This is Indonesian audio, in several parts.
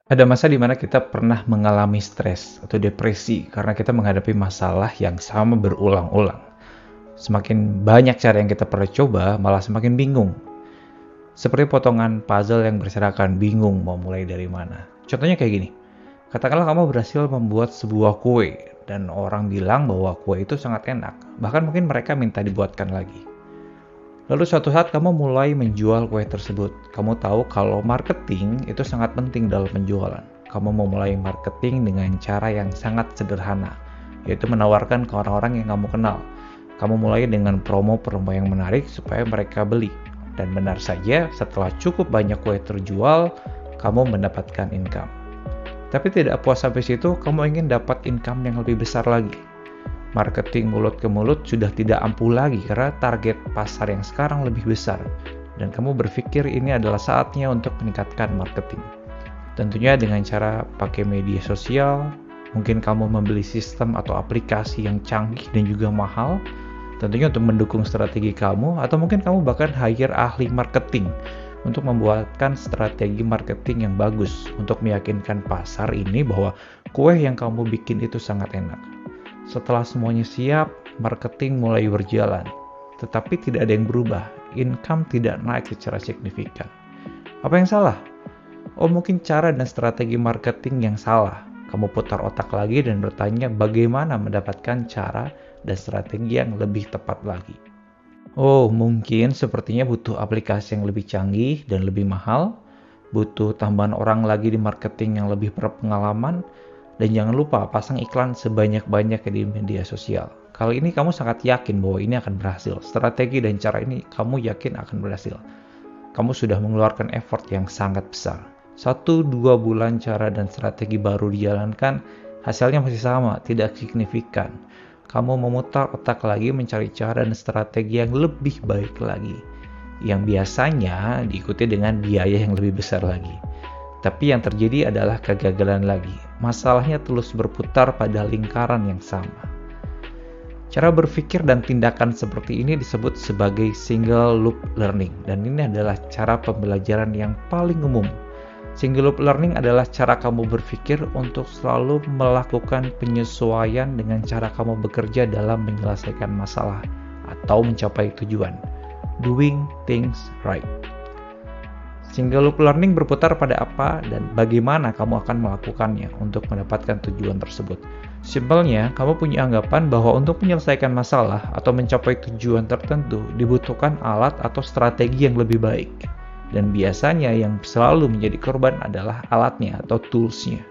Ada masa di mana kita pernah mengalami stres atau depresi karena kita menghadapi masalah yang sama berulang-ulang. Semakin banyak cara yang kita pernah coba, malah semakin bingung. Seperti potongan puzzle yang berserakan, bingung mau mulai dari mana. Contohnya kayak gini, katakanlah kamu berhasil membuat sebuah kue, dan orang bilang bahwa kue itu sangat enak. Bahkan mungkin mereka minta dibuatkan lagi. Lalu suatu saat kamu mulai menjual kue tersebut. Kamu tahu kalau marketing itu sangat penting dalam penjualan. Kamu memulai marketing dengan cara yang sangat sederhana, yaitu menawarkan ke orang-orang yang kamu kenal. Kamu mulai dengan promo-promo yang menarik supaya mereka beli. Dan benar saja, setelah cukup banyak kue terjual, kamu mendapatkan income. Tapi tidak puas sampai situ, kamu ingin dapat income yang lebih besar lagi. Marketing mulut ke mulut sudah tidak ampuh lagi karena target pasar yang sekarang lebih besar, dan kamu berpikir ini adalah saatnya untuk meningkatkan marketing. Tentunya dengan cara pakai media sosial, mungkin kamu membeli sistem atau aplikasi yang canggih dan juga mahal, tentunya untuk mendukung strategi kamu, atau mungkin kamu bahkan hire ahli marketing untuk membuatkan strategi marketing yang bagus untuk meyakinkan pasar ini bahwa kue yang kamu bikin itu sangat enak. Setelah semuanya siap, marketing mulai berjalan. Tetapi tidak ada yang berubah, income tidak naik secara signifikan. Apa yang salah? Oh, mungkin cara dan strategi marketing yang salah. Kamu putar otak lagi dan bertanya bagaimana mendapatkan cara dan strategi yang lebih tepat lagi. Oh, mungkin sepertinya butuh aplikasi yang lebih canggih dan lebih mahal, butuh tambahan orang lagi di marketing yang lebih berpengalaman, dan jangan lupa pasang iklan sebanyak-banyaknya di media sosial. Kali ini kamu sangat yakin bahwa ini akan berhasil. Strategi dan cara ini kamu yakin akan berhasil. Kamu sudah mengeluarkan effort yang sangat besar. 1-2 bulan cara dan strategi baru dijalankan, hasilnya masih sama, tidak signifikan. Kamu memutar otak lagi mencari cara dan strategi yang lebih baik lagi, yang biasanya diikuti dengan biaya yang lebih besar lagi. Tapi yang terjadi adalah kegagalan lagi. Masalahnya terus berputar pada lingkaran yang sama. Cara berpikir dan tindakan seperti ini disebut sebagai single loop learning, dan ini adalah cara pembelajaran yang paling umum. Single loop learning adalah cara kamu berpikir untuk selalu melakukan penyesuaian dengan cara kamu bekerja dalam menyelesaikan masalah atau mencapai tujuan. Doing things right. Single loop learning berputar pada apa dan bagaimana kamu akan melakukannya untuk mendapatkan tujuan tersebut. Simpelnya, kamu punya anggapan bahwa untuk menyelesaikan masalah atau mencapai tujuan tertentu dibutuhkan alat atau strategi yang lebih baik. Dan biasanya yang selalu menjadi korban adalah alatnya atau tools-nya.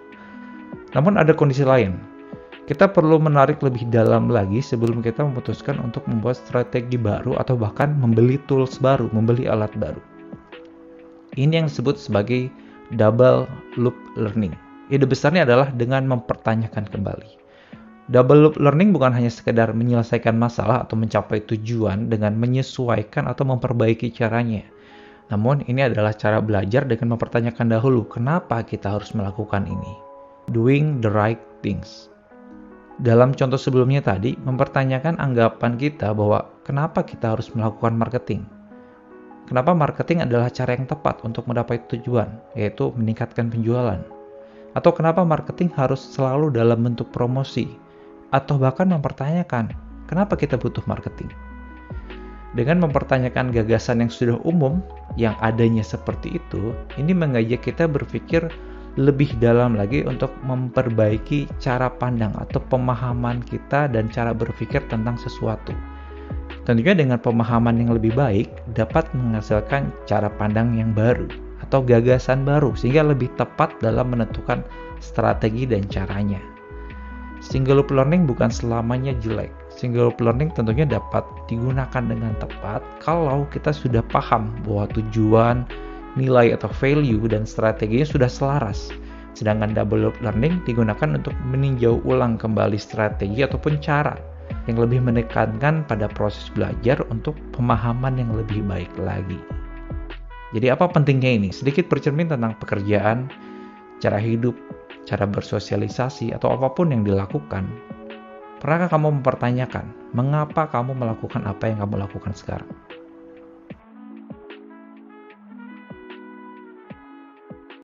Namun ada kondisi lain. Kita perlu menarik lebih dalam lagi sebelum kita memutuskan untuk membuat strategi baru atau bahkan membeli tools baru, membeli alat baru. Ini yang disebut sebagai double loop learning. Ide besarnya adalah dengan mempertanyakan kembali. Double loop learning bukan hanya sekedar menyelesaikan masalah atau mencapai tujuan dengan menyesuaikan atau memperbaiki caranya. Namun ini adalah cara belajar dengan mempertanyakan dahulu kenapa kita harus melakukan ini. Doing the right things. Dalam contoh sebelumnya tadi, mempertanyakan anggapan kita bahwa kenapa kita harus melakukan marketing. Kenapa marketing adalah cara yang tepat untuk mencapai tujuan, yaitu meningkatkan penjualan? Atau kenapa marketing harus selalu dalam bentuk promosi? Atau bahkan mempertanyakan, kenapa kita butuh marketing? Dengan mempertanyakan gagasan yang sudah umum, yang adanya seperti itu, ini mengajak kita berpikir lebih dalam lagi untuk memperbaiki cara pandang atau pemahaman kita dan cara berpikir tentang sesuatu. Tentunya dengan pemahaman yang lebih baik dapat menghasilkan cara pandang yang baru atau gagasan baru sehingga lebih tepat dalam menentukan strategi dan caranya. Single loop learning bukan selamanya jelek. Single loop learning tentunya dapat digunakan dengan tepat kalau kita sudah paham bahwa tujuan, nilai atau value dan strateginya sudah selaras. Sedangkan double loop learning digunakan untuk meninjau ulang kembali strategi ataupun cara yang lebih menekankan pada proses belajar untuk pemahaman yang lebih baik lagi. Jadi apa pentingnya ini? Sedikit bercermin tentang pekerjaan, cara hidup, cara bersosialisasi, atau apapun yang dilakukan. Pernahkah kamu mempertanyakan mengapa kamu melakukan apa yang kamu lakukan sekarang?